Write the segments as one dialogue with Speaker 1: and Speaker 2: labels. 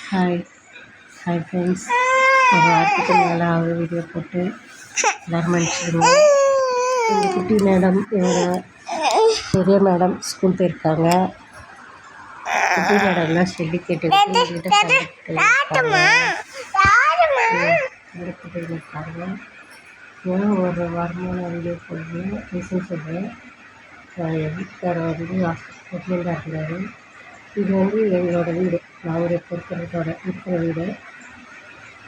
Speaker 1: Hi hi friends. ஒரு வாரத்துக்கு மேலே ஆகுது வீடியோ போட்டு, எல்லோரும் மன்னிச்சிடுங்க. எங்கள் குட்டி மேடம் எங்கள் பெரிய மேடம் ஸ்கூல் போயிருக்காங்க. குட்டி மேடம்லாம் சொல்லி கேட்டுக்கிட்டு எங்கள்கிட்ட இருக்காங்க. ஏன் ஒரு வாரமான வீடியோ போடுறேன் ரீசன் சொல்கிறேன். என் வீட்டுக்காரர் வந்து ஹாஸ்பிட்டலில் தான் இருந்தார். இது வந்து எங்களோட வீடு, நான் ஒரு இருக்கிற வீடு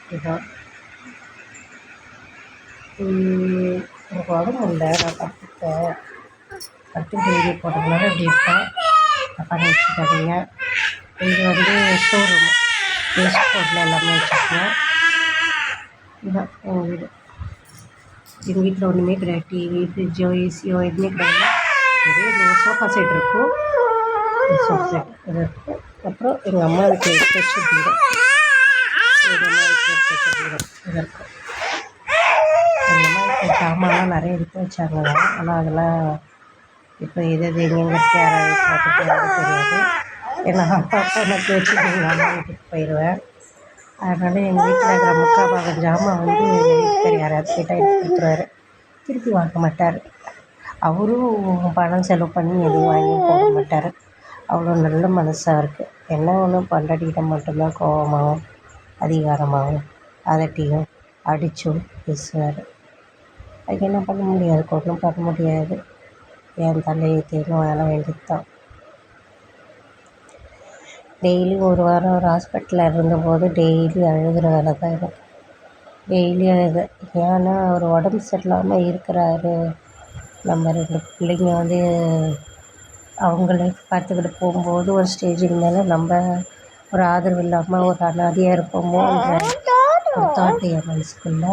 Speaker 1: இதுதான். எனக்கு உடம்பு இல்லை, நான் படுத்துக்கிட்டு வீடியோ போடுறதுனால இப்படி இருக்கேன், தப்பாக வச்சுக்காதீங்க. இது வந்து ஷோரூம், வேஸ்ட் போர்ட்டில் எல்லாமே வச்சுருக்கேன். இதுதான் எங்கள் வீடு. எங்கள் வீட்டில் ஒன்றுமே கிடையாது. டிவி, ஃப்ரிட்ஜோ, ஏசியோ எதுவுமே கிடையாது. ஒரே ஒரு சோஃபா செட் இருக்கும், சோஃபா செட் இது இருக்கும். அப்புறம் எங்கள் அம்மா வீட்டில் எடுத்து வச்ச பீரோ, எங்கள் அம்மா வீட்டில் எடுத்து வச்ச பீரோ இது இருக்கும். எங்கள் அம்மா வீட்டில் சாமான்லாம் நிறைய எடுத்து வச்சாங்க, ஆனால் அதெல்லாம் இப்போ எது எங்கெங்கே யாராவது பார்த்துட்டு தெரியாது. ஏன்னா அப்பா எனக்கு வச்சுட்டு எங்கள் அம்மா வீட்டுக்கு போயிடுவேன். அதனால் எங்கள் வீட்டில் இருக்கிற முக்கால் பாகம் ஜாமான் வந்து எங்கள் வீட்டுக்கார் யாராவது கேட்டால் எடுத்து கொடுத்துருவாரு, திருப்பி வாங்க மாட்டார். அவரும் பணம் செலவு பண்ணி எதுவும் வாங்கி போட மாட்டார். அவ்வளோ நல்ல மனசாக இருக்குது. என்ன ஒன்று பொண்டாட்டிகிட்ட மட்டும்தான் கோபமாகவும் அதிகாரமாகவும் அதட்டியும் அடித்தும் பேசுவார். அதுக்கு என்ன பண்ண முடியாது, ஒன்றும் பண்ண முடியாது. என் தலையை தேனும் வாழ வேண்டியது தான். டெய்லி ஒரு வாரம் ஒரு ஹாஸ்பிட்டலில் இருந்தபோது டெய்லி அழுகிற வேலை தான் எனக்கு. டெய்லி அழுது, ஏன்னா அவர் உடம்பு சரியில்லாமல் இருக்கிறாரு. நம்ம 2 பிள்ளைங்க வந்து அவங்கள பார்த்துக்கிட்டு போகும்போது ஒரு ஸ்டேஜுக்கு மேலே நம்ம ஒரு ஆதரவு இல்லாமல் ஒரு அனாதையாக இருப்போமோன்ற ஒரு தாட்டு என் மனசுக்குள்ளே.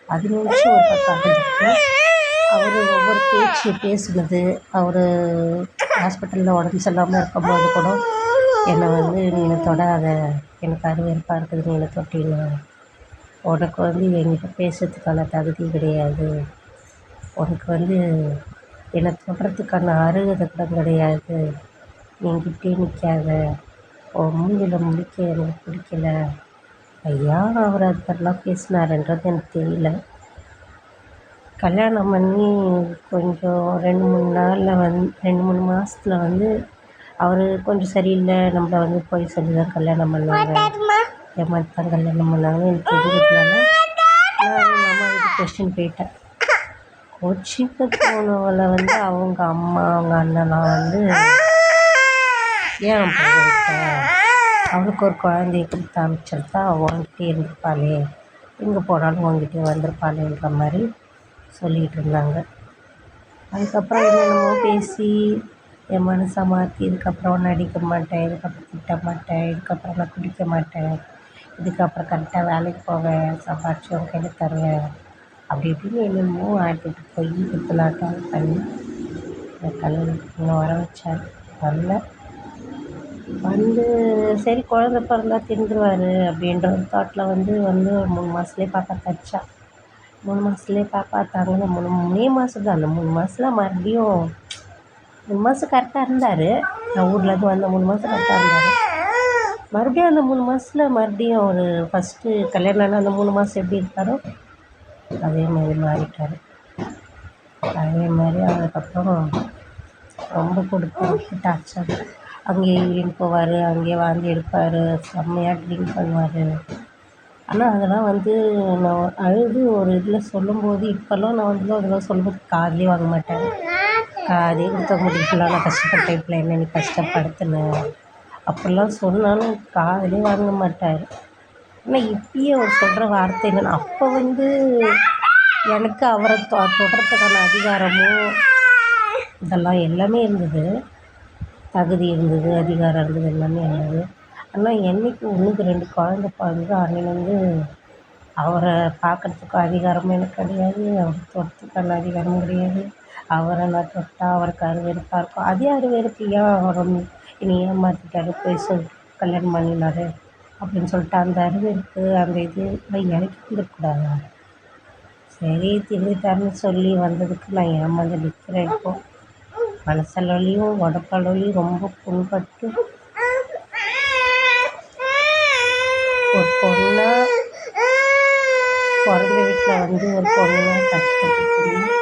Speaker 1: அது நினச்சி ஒரு பக்கம் அழுதுட்டு, அவர் ஒவ்வொரு பேச்சு பேசுனது, அவர் ஹாஸ்பிட்டலில் உடம்பு சரியில்லாமல் இருக்கும்போது கூட என்னை வந்து நீ என்னை தொடாத, எனக்கு அருவருப்பாக இருக்குது, நீ என்னை தொட்டினா உனக்கு வந்து என்கிட்ட பேசுறதுக்கான தகுதி கிடையாது, உனக்கு வந்து என்னை தொடுறதுக்கான அருகதை கூட கிடையாது, என்கிட்டே நிற்காத, உன் மூஞ்சில் முழிக்க எனக்கு பிடிக்கல. ஐயா அவர் அது மாதிரிலாம் பேசினாருன்றது எனக்கு தெரியல. கல்யாணம் பண்ணி கொஞ்சம் 2-3 நாளில் 2-3 மாதத்தில் வந்து அவர் கொஞ்சம் சரியில்லை, நம்மளை வந்து போய் சொல்லி தான் கல்யாணம் பண்ணாங்க, ஏமாற்றி தான் கல்யாணம் பண்ணாங்க. எனக்கு தெரிஞ்சதுனால நான் எங்கள் அம்மா வீட்டுக்கு கொஸ்டின் போயிட்டேன். கொச்சிக்கு போனவளை வந்து அவங்க அம்மா அவங்க அண்ணெல்லாம் வந்து ஏன் போக விட்ட, அவளுக்கு ஒரு குழந்தைய கொடுத்து அமைச்சிருந்தா உங்ககிட்டே இருந்திருப்பாளே, எங்கே போனாலும் உங்ககிட்டே வந்திருப்பாளேன்ற மாதிரி சொல்லிகிட்டு இருந்தாங்க. அதுக்கப்புறம் என்னென்னமோ பேசி என் மனசை மாற்றி, இதுக்கப்புறம் நான் அடிக்க மாட்டேன், இதுக்கப்புறம் திட்ட மாட்டேன், இதுக்கப்புறம் நான் குடிக்க மாட்டேன், இதுக்கப்புறம் கரெக்டாக வேலைக்கு போவேன், சம்பாரிச்சு உன் கையில் தருவேன், அப்படி இப்படின்னு என்னென்னமோ ஆட்டிட்டு போய் பித்தலாட்டம் பண்ணி கல்யாணத்துக்கு வர வச்சார். வரல, வந்து சரி குழந்த பிறந்தா தின்றுவார் அப்படின்ற ஒரு தாட்டில் வந்து ஒரு 3 மாதத்துலேயே பாப்பா தச்சா. 3 மாதத்துலேயே பாப்பா தாங்க, 3 மாதம் தான். அந்த 3 மாதத்தில் மறுபடியும் 3 மாதம் கரெக்டாக இருந்தார். நான் ஊர்லேருந்து வந்த 3 மாதம் கரெக்டாக இருந்தார். மறுபடியும் அந்த 3 மாதத்தில் மறுபடியும் ஒரு ஃபஸ்ட்டு கல்யாணம் ஆனால் அந்த 3 மாதம் எப்படி இருக்காரோ அதே மாதிரி மாறிட்டார். அதே மாதிரி அதுக்கப்புறம் ரொம்ப கொடுத்து டார்ச்சர். அங்கேயே யூரின் போவார், அங்கேயே வாந்தி எடுப்பார், செம்மையாக ட்ரிங்க் பண்ணுவார். ஆனால் அதெல்லாம் வந்து நான் அழுது ஒரு இதில் சொல்லும்போது, இப்போல்லாம் நான் வந்து அதெல்லாம் சொல்லும்போது காதுலேயே வாங்க மாட்டேன். காதே கொடுத்த முடிக்கலாம், நான் கஷ்டப்பட்ட டைப்பில் என்ன நீ கஷ்டப்படுத்தினேன் அப்படிலாம் சொன்னாலும் காதுலேயே வாங்க மாட்டார். ஆனால் இப்பயே அவர் சொல்கிற வார்த்தை என்னென்னா, அப்போ வந்து எனக்கு அவரை தொடுறதுக்கான அதிகாரமும் இதெல்லாம் எல்லாமே இருந்தது, தகுதி இருந்தது, அதிகாரம் இருந்தது, எல்லாமே இருந்தது. ஆனால் என்றைக்கு 1க்கு 2 குழந்த பிறந்து அன்னையிலேருந்து அவரை பார்க்குறதுக்கு அதிகாரமும் எனக்கு கிடையாது, அவரை தொடுறதுக்கான அதிகாரமும் கிடையாது. அவரை நான் தொட்டால் அவருக்கு அருவருப்பாக இருக்கும். அதே அருவருப்பு ஏன் அவரை என்னை ஏமாற்றிட்டாரு, போய் சொல்லிட்டு கல்யாணம் பண்ணினாரு அப்படின்னு சொல்லிட்டு அந்த அருவருப்பு அந்த இது எனக்கு இருக்கக்கூடாதா? சரி திருந்திட்டாருன்னு சொல்லி வந்ததுக்கு நான் ஏமாந்து நிற்கிறேன். இப்போது மனசளவுலேயும் உடம்பளவுலேயும் ரொம்ப புண்பட்டு ஒரு பொண்ணா பிறந்த வீட்டில் ஒரு பொண்ணா கஷ்டப்பட்டுருந்தா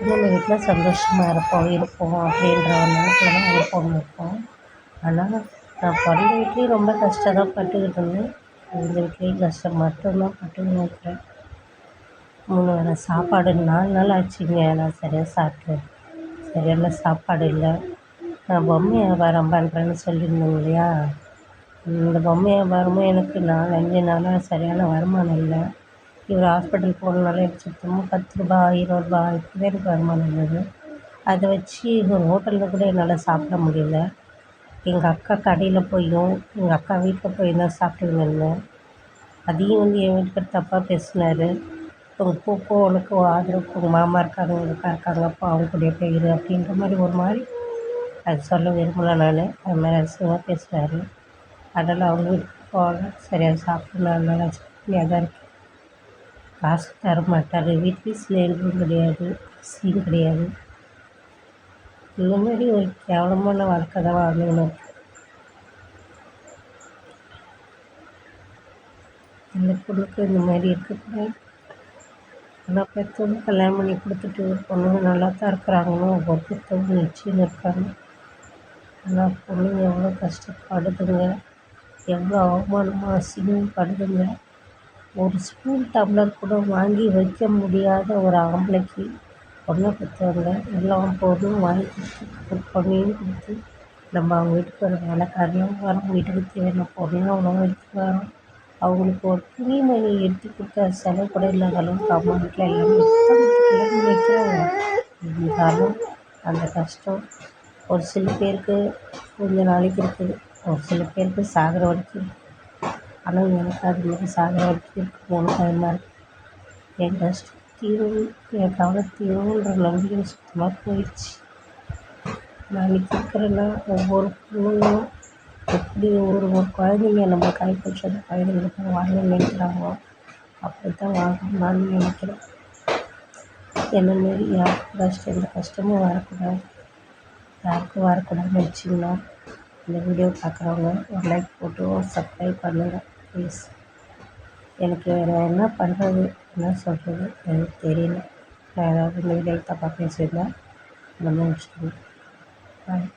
Speaker 1: இன்னொரு வீட்டில் சந்தோஷமாக இருப்போம் அப்படின்ற ஒரு நினைப்பில் தான் ஒரு பொண்ணு இருப்போம். ஆனால் நான் பிறந்த வீட்லேயும் ரொம்ப கஷ்டம் தான் பட்டுக்கிட்டு இருந்தேன். இந்த வீட்லேயும் கஷ்டம் மட்டும்தான் பட்டுக்கின்னு இருக்கிறேன். 3 வேளை சாப்பாடு 4 நாள் ஆச்சுங்க நான் சரியாக சாப்பிட்டு. சரியான சாப்பாடு இல்லை. நான் பொம்மை வியாபாரம் பண்ணுறேன்னு சொல்லியிருந்தேன் இல்லையா, இந்த பொம்மை வியாபாரமும் எனக்கு 4, 5 நாளாக சரியான வருமானம் இல்லை. இவர் ஹாஸ்பிட்டல் போனதுனால எனக்கு சுத்தமாக ரூ. 10, ரூ. 20 இப்படி தான் எனக்கு வருமானம் இருந்தது. அதை வச்சு ஒரு ஹோட்டலில் கூட என்னால் சாப்பிட முடியல. எங்கள் அக்கா கடையில் போயும் எங்கள் அக்கா வீட்டில் போய் தான் சாப்பிட்டுன்னு இருந்தேன். அதையும் என் வீட்டுக்கார் தப்பாக பேசினார். போ உனக்கு ஆதரவுக்கு உங்கள் மாமா இருக்காங்க, உங்கள் அக்கா இருக்காங்க, அப்போ அவங்க கூடயே போயிரு அப்படின்ற மாதிரி அது சொல்ல விரும்பல நான். அது மாதிரி அசிங்கமாக பேசினார். அதனால் அவங்க வீட்டுக்கு போகல. சரியாக சாப்பிட்டு 4 நாள் ஆச்சு. கம்மியாக தான் இருக்கேன். காசு தர மாட்டார். வீட்லேயும் சிலிண்டரும் கிடையாது, அரிசியும் கிடையாது. இந்த மாதிரி ஒரு கேவலமான வாழ்க்கை தான் வாழ்ந்துன்னு இருக்கேன். இந்த பொண்ணுக்கு இந்த மாதிரி இருக்கக்கூடாது. ஆனால் பெற்றவங்க கல்யாணம் பண்ணி கொடுத்துட்டு பொண்ணுங்க நல்லா தான் இருக்கிறாங்கன்னு ஒவ்வொரு பெற்றவங்க நிச்சயம் இருக்காங்க. ஆனால் பொண்ணுங்க எவ்வளோ கஷ்டப்படுதுங்க, எவ்வளோ அவமானமாக அசிங்கப்படுதுங்க. ஒரு ஸ்பூன் டம்ளர் கூட வாங்கி வைக்க முடியாத ஒரு ஆம்பளைக்கு பொண்ணை பெற்றவங்க எல்லாம் பொருளும் வாங்கி கொடுத்து பொண்ணையும் கொடுத்து நம்ம அவங்க வீட்டுக்கு ஒரு வேலைக்காரனும் வரோம், வீட்டுக்கு தேவையான பொருளும் அவ்வளோ எடுத்துட்டு வரோம். அவங்களுக்கு ஒரு துணிமணி எடுத்து கொடுத்தா செலவு கூட இல்லாத அளவுக்கு அம்மா வீட்டில் எல்லாமே எடுத்து வைக்கிறாங்க. இருந்தாலும் அந்த கஷ்டம் ஒரு சில பேருக்கு கொஞ்ச நாளைக்கு இருக்குது, ஒரு சில பேருக்கு சாகிற வரைக்கும். ஆனால் எனக்கு அது மாதிரி சாகிற வரைக்கும் இருக்குமோன்னு பயமாக இருக்குது. என் கஷ்டம் தீரும், என் கவலை தீரும்ன்ற நம்பிக்கை சுத்தமாக போயிடுச்சு. நான் இன்றைக்கி இருக்கிறேன்னா ஒவ்வொரு பொண்ணுங்களும் எப்படி ஒரு குழந்தைங்க நம்ம கைப்பிடிச்ச அந்த குழந்தைங்களுக்கு வாழணும்னு நினைக்கிறாங்களோ அப்படி தான் வாழணும்னு நான் நினைக்கிறேன். என்ன மாரி யாருக்கும் எந்த கஷ்டமும் வரக்கூடாது, யாருக்கும் வரக்கூடாதுன்னு நினச்சிங்கன்னா இந்த வீடியோ பார்க்குறவங்க ஒரு லைக் போட்டு ஒரு சப்ஸ்கிரைப் பண்ணுங்கள் ப்ளீஸ். எனக்கு வேறு என்ன பண்ணுறது, என்ன சொல்கிறது எனக்கு தெரியல. நான் ஏதாவது இந்த வீடியோ தப்பாக பேசியிருந்தேன், நம்ம வச்சுக்கோங்க. பாய்.